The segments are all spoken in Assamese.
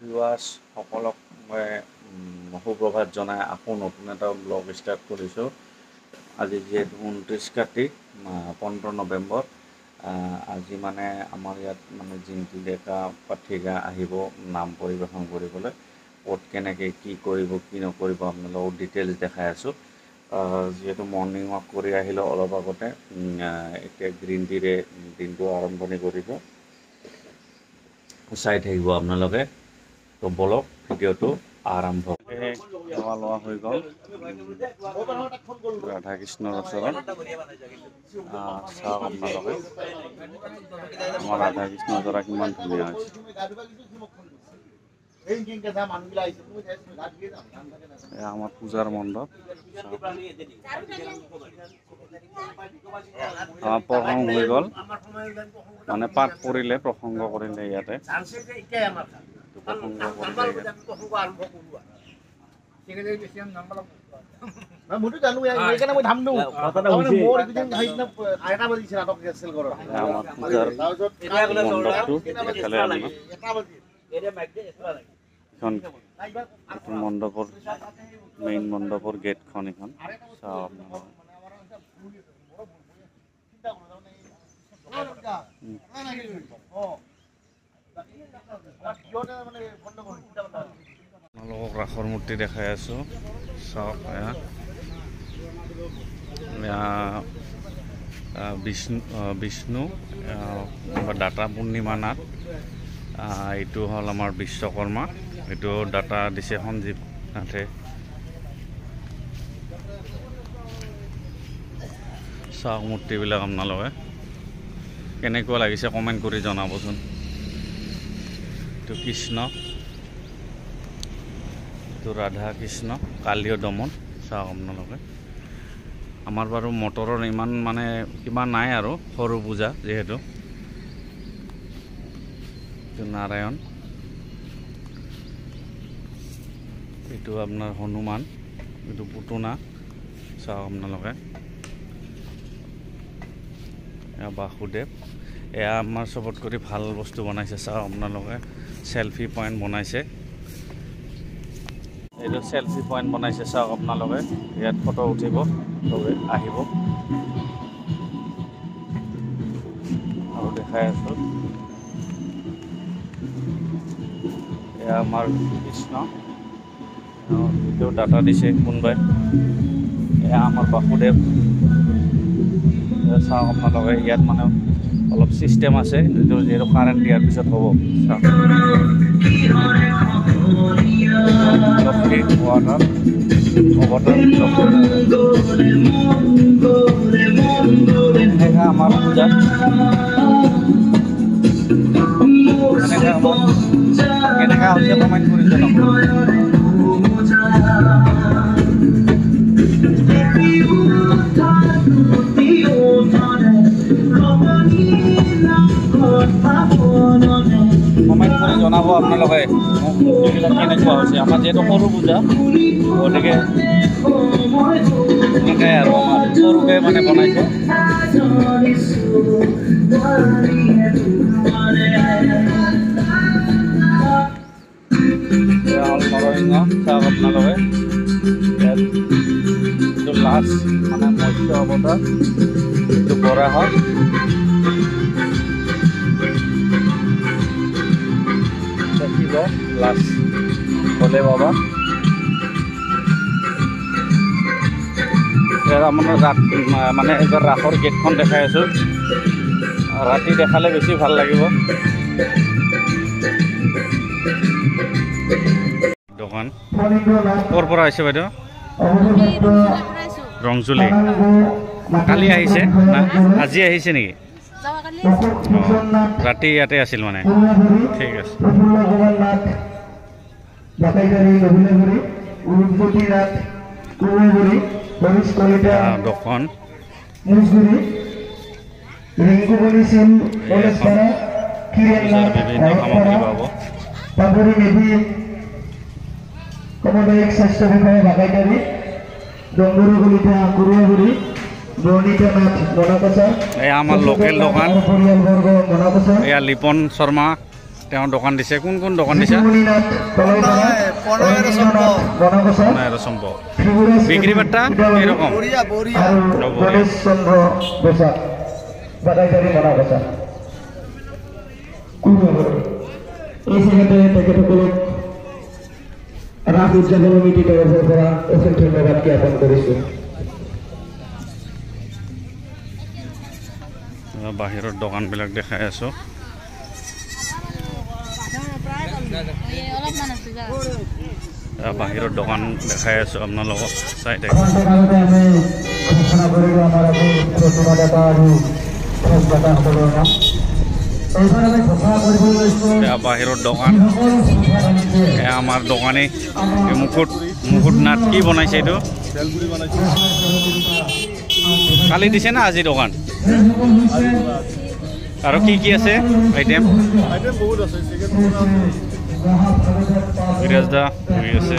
ভিউৱাৰ্ছ সকলক মই সুপ্ৰভাত জনাই আকৌ নতুন এটা ব্লগ ষ্টাৰ্ট কৰিছোঁ। আজি যিহেতু 29 কাতি 15 নৱেম্বৰ, আজি মানে আমাৰ ইয়াত মানে জিন্তি ডেকা পাঠিকা আহিব নাম পৰিৱেশন কৰিবলৈ। ক'ত কেনেকৈ কি কৰিব কি নকৰিব আপোনালোকক ডিটেইলছ দেখাই আছোঁ। যিহেতু মৰ্ণিং ৱাক কৰি আহিলোঁ অলপ আগতে, এতিয়া গ্ৰীণ টিৰে দিনটো আৰম্ভণি কৰিব। চাই থাকিব আপোনালোকে। তো বলক ভিডিঅ'টো আৰম্ভ। খোৱা লোৱা হৈ গ'ল ৰাধা কৃষ্ণৰ ওচৰত। চাওক আপোনালোকে আমাৰ ৰাধা কৃষ্ণৰ ওচৰত কিমান ধুনীয়া হৈছে। আমাৰ পূজাৰ মণ্ডপ। প্ৰসংগ হৈ গ'ল, মানে পাঠ কৰিলে প্ৰসংগ কৰিলে ইয়াতে। মণ্ডপৰ মেইন মণ্ডপৰ গেটখন এখন চাওক। আপোনালোকক ৰাসৰ মূৰ্তি দেখাই আছোঁ, চাওক। বিষ্ণু দাতা পূৰ্ণিমা নাথ, এইটো হ'ল আমাৰ বিশ্বকৰ্মা, এইটো দাতা দিছে সঞ্জীৱ নাথে। চাওক মূৰ্তিবিলাক আপোনালোকে কেনেকুৱা লাগিছে কমেণ্ট কৰি জনাবচোন। এইটো কৃষ্ণ, এইটো ৰাধা কৃষ্ণ, কালীয় দমন। চাওক আপোনালোকে। আমাৰ বাৰু মটৰৰ ইমান মানে কিবা নাই আৰু, সৰু পূজা যিহেতু। এইটো নাৰায়ণ, এইটো আপোনাৰ হনুমান, এইটো পুতনা। চাওক আপোনালোকে। এয়া বাসুদেৱ। এয়া আমাৰ চবত কৰি ভাল বস্তু বনাইছে, চাওক আপোনালোকে। চেলফি পইণ্ট বনাইছে, এইটো চেলফি পইণ্ট বনাইছে। চাওক আপোনালোকে, ইয়াত ফটো উঠিব চবে আহিব। আৰু দেখাই আছোঁ, এয়া আমাৰ কৃষ্ণ, এইটো ডাটা দিছে কোনোবাই। এয়া আমাৰ বাসুদেৱ। চাওক আপোনালোকে, ইয়াত মানে অলপ ছিষ্টেম আছে, এইটো যিহেতু কাৰেণ্ট দিয়াৰ পিছত হ'ব। চাওক আমাৰ পূজা কেনেকা হৈছে কমেণ্ট কৰি জনাব। কমেণ্ট কৰি জনাব আপোনালোকে মোক মূৰ্তিবিলাক কেনেকুৱা হৈছে। আমাৰ যিহেতু সৰু পূজা, গতিকে এনেকৈ আৰু আমাৰ সৰুকৈ মানে বনাইছে। নৰসিংহ, চাওক আপোনালোকে। এইটো লাষ্ট মানে মৎস্য অৱতাৰ, এইটো বৰা হয়। শিৱ লাষ্ট ভোলে বাবা। মানে এইবাৰ ৰাসৰ গেটখন দেখাই আছোঁ। ৰাতি দেখালে বেছি ভাল লাগিব। দোকান ক'ৰ পৰা আহিছে বাইদেউ? ৰংজুলি। কালি আহিছে না আজি আহিছে নেকি? ৰাতি ইয়াতে আছিল মানে। ঠিক আছে। দোকান বিভিন্ন সামগ্ৰী পাব। স্বাস্থ্য বিষয়ে বাগাইতাৰী ডংগুৰি কলিতা কুৰুৱাগুৰি এয়া আমাৰ লোকেল দোকান। এয়া লিপন শৰ্মা তেওঁৰ দোকান দিছে কোন দোকান দিছে বিক্ৰি বাৰ্তা এৰকম ৰাত উদযাপন কমিটি তৰফৰ পৰা অশেষ ধন্যবাদ জ্ঞাপন কৰিছোঁ। বাহিৰৰ দোকানবিলাক দেখাই আছো বাহিৰৰ দোকান দেখাই আছো আপোনালোকক চাই থাকক বাহিৰৰ দোকান আমাৰ দোকানী মুকুট নাট কি বনাইছে এইটো কালি দিছে না আজি দোকান আৰু কি আছে আইটেম বহুত আছে বিৰাজ দা হৈ আছে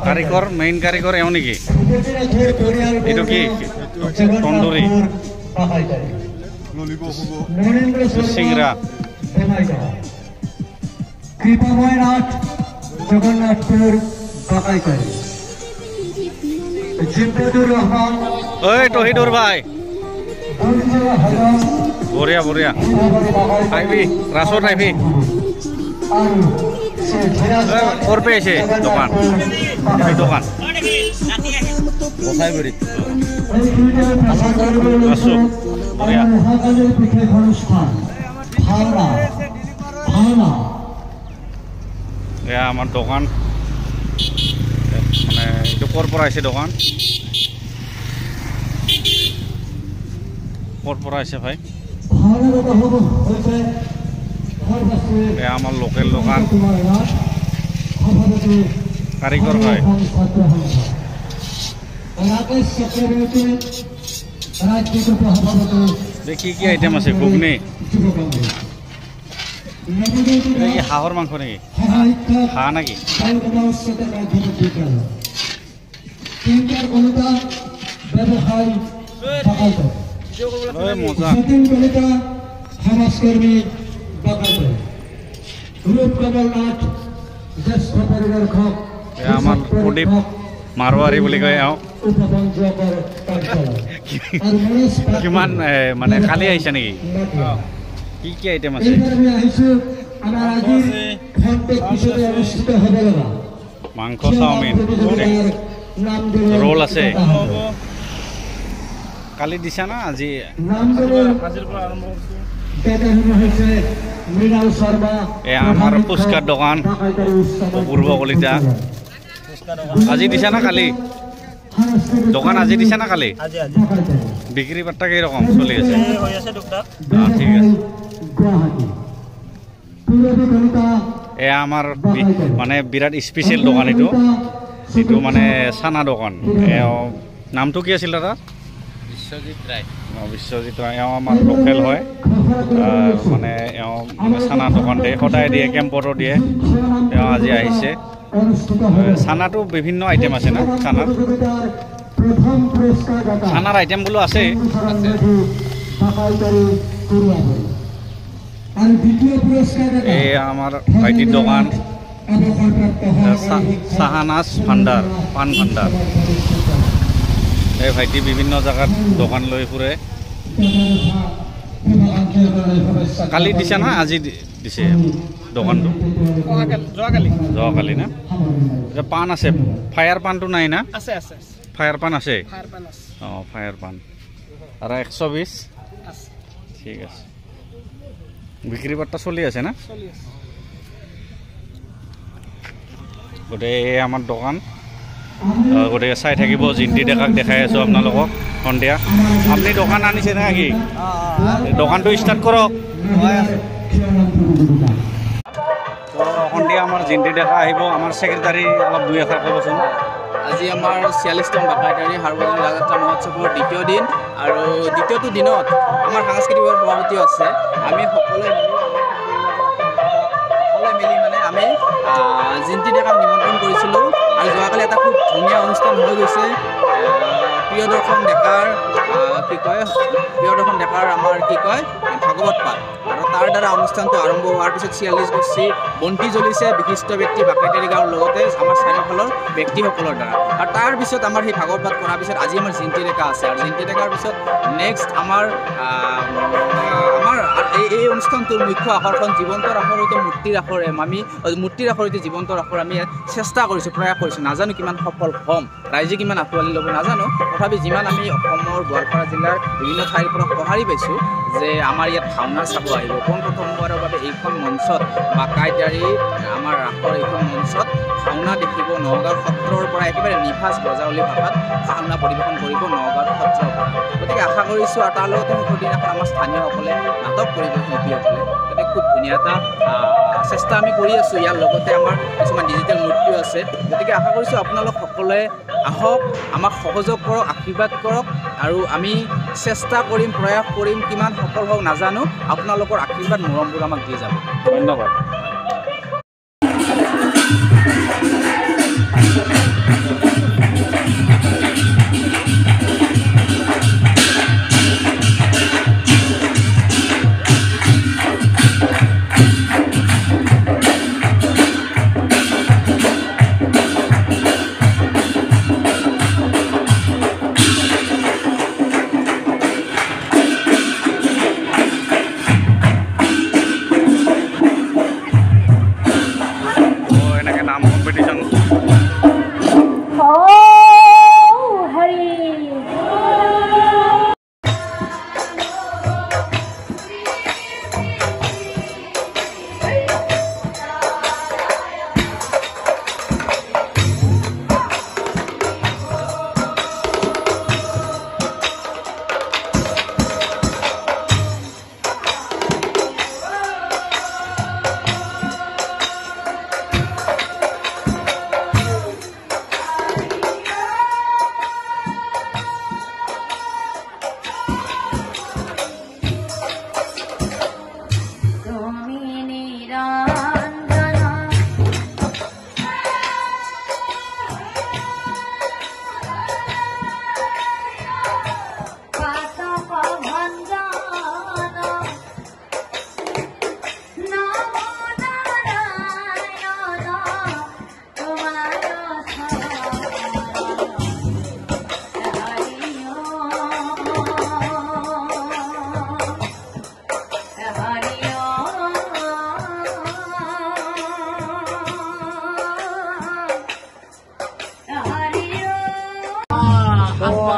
কাৰিকৰ মেইন কাৰিকৰ এওঁ নেকি এইটো কি তন্দুৰী চিংৰা কৃপাময় নাথ জগন্নাথপুৰ বাকাইকাৰী জিন্দাদুৰ ৰহমান ওই তহিদুৰ ভাই বঢ়িয়া আহিবি ৰাসত আহিবি ক'ৰ পৰা আহিছে দোকান গোসাইগুৰি আছো বঢ়িয়া এয়া আমাৰ দোকান মানে এইটো ক'ৰ পৰা আহিছে দোকান ক'ৰ পৰা আহিছে ভাই এয়া আমাৰ লোকেল দোকান কাৰিকৰ হয় কি আইটেম আছে ঘুগনি হাঁহৰ মাংস নেকি হাঁহ নেকি মজা সমাজকৰ্মী ৰূপকমলনাথ জ্যেষ্ঠ পৰিদৰ্শক আমাৰ প্ৰদীপ মাৰোৱাৰী বুলি কয় এওঁ কিমান মানে কালি আহিছে নেকি কি আইটেম আছে মাংস চাওমিন ৰোল আছে কালি দিছা না আজি আমাৰ ফুচকাৰ দোকান পূৰ্ব কলিতা আজি দিছা না কালি দোকান আজি দিছা না কালি বিক্রি বার্তা কিরকম চলি আছে ঠিক আছে এয়া আমাৰ মানে বিৰাট স্পেচিয়েল দোকান এইটো মানে চানা দোকান নামটো কি আছিল দাদা বিশ্বজিৎ ৰায় এওঁ আমাৰ লোকেল হয় মানে এওঁ চানা দোকান দিয়ে সদায় দিয়ে কেম্পতো দিয়ে তেওঁ আজি আহিছে চানাটো বিভিন্ন আইটেম আছে না চানাৰ আইটেম বোলো আছে এই আমাৰ ভাইটিৰ দোকান চাহানাজ ভাণ্ডাৰ পাণ ভাণ্ডাৰ এই ভাইটি বিভিন্ন জায়গাত দোকান লৈ ফুৰে কালি দিছে না আজি দিছে দোকানটো যোৱাকালি না এতিয়া পাণ আছে ফায়াৰ পাণটো নাই না ফায়াৰ পাণ আছে অঁ ফায়াৰ পাণ আৰু 120 ঠিক আছে বিক্ৰি বাৰ্তা চলি আছে না গোটেই আমাৰ দোকান গতিকে চাই থাকিব জিন্তি ডেকাক দেখাই আছো আপোনালোকক সন্ধিয়া আপুনি দোকান আনিছে নেকি দোকানটো ষ্টাৰ্ট কৰক সন্ধিয়া আমাৰ জিন্তি ডেকা আহিব আমাৰ ছেক্ৰেটাৰী অলপ দুই এষাৰ ক'বচোন আজি আমাৰ 46তম বাকাইতাৰী সাৰ্বজনীন ৰাজযাত্ৰা মহোৎসৱৰ দ্বিতীয় দিন আৰু দ্বিতীয়টো দিনত আমাৰ সাংস্কৃতিক সভাপতিও আছে আমি সকলোৱে মিলি মানে আমি আমি জিন্তি ডেকাক নিমন্ত্ৰণ কৰিছিলোঁ আৰু যোৱাকালি এটা খুব ধুনীয়া অনুষ্ঠান হৈ গৈছে প্ৰিয়দৰ্শন ডেকাৰ প্ৰিয়দৰ্শন ডেকাৰ আমাৰ কি কয় ভাগৱত পাঠ আৰু তাৰ দ্বাৰা অনুষ্ঠানটো আৰম্ভ হোৱাৰ পিছত 46 গোষ্ঠী বন্তি জ্বলিছে বিশিষ্ট ব্যক্তি বাকাইতাৰী গাঁৱৰ লগতে আমাৰ চাৰিওফালৰ ব্যক্তিসকলৰ দ্বাৰা আৰু তাৰ পিছত আমাৰ সেই ভাগৱত পাঠ কৰাৰ পিছত আজি আমাৰ জিন্তি ডেকা আছে আৰু জিন্তি ডেকাৰ পিছত নেক্সট আমাৰ এই অনুষ্ঠানটোৰ মুখ্য আকৰ্ষণ জীৱন্ত ৰাসৰ সৈতে মূৰ্তিৰ আখৰ আমি মূৰ্তিৰ আখৰ সৈতে জীৱন্ত ৰাসৰ আমি চেষ্টা কৰিছোঁ প্ৰয়াস কৰিছোঁ নাজানো কিমান সফল হ'ম ৰাইজে কিমান আঁকোৱালি ল'ব নাজানো তথাপি যিমান আমি অসমৰ গোৱালপাৰা জিলাৰ বিভিন্ন ঠাইৰ পৰা সঁহাৰি পাইছোঁ যে আমাৰ ইয়াত ভাওনা চাব আহিব পোনপ্ৰথমবাৰৰ বাবে এইখন মঞ্চত বাকাইতাৰী আমাৰ ৰাসৰ এইখন মঞ্চত ভাওনা দেখিব নগাঁৱৰ সত্ৰৰ পৰা একেবাৰে নিভাঁজ বজাৱলী ভাষাত ভাওনা পৰিৱেশন কৰিব নগাঁৱৰ সত্ৰৰ পৰা গতিকে আশা কৰিছোঁ আৰু তাৰ লগতে শেষৰ দিনাখন আমাৰ স্থানীয়সকলে নাটক কৰিব শিল্পীসকলে গতিকে খুব ধুনীয়া এটা চেষ্টা আমি কৰি আছোঁ ইয়াৰ লগতে আমাৰ কিছুমান ডিজিটেল মূৰ্তিও আছে গতিকে আশা কৰিছোঁ আপোনালোক সকলোৱে আহক আমাক সহযোগ কৰক আশীৰ্বাদ কৰক আৰু আমি চেষ্টা কৰিম প্ৰয়াস কৰিম কিমান সফল হওক নাজানো আপোনালোকৰ আশীৰ্বাদ মৰমবোৰ আমাক দি যাব ধন্যবাদ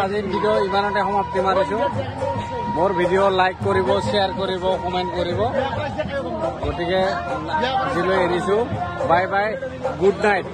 আজিৰ ভিডিঅ' ইমানতে সমাপ্তি মাৰিছোঁ মোৰ ভিডিঅ' লাইক কৰিব শ্বেয়াৰ কৰিব কমেণ্ট কৰিব গতিকে আজিলৈ এৰিছোঁ বাই বাই গুড নাইট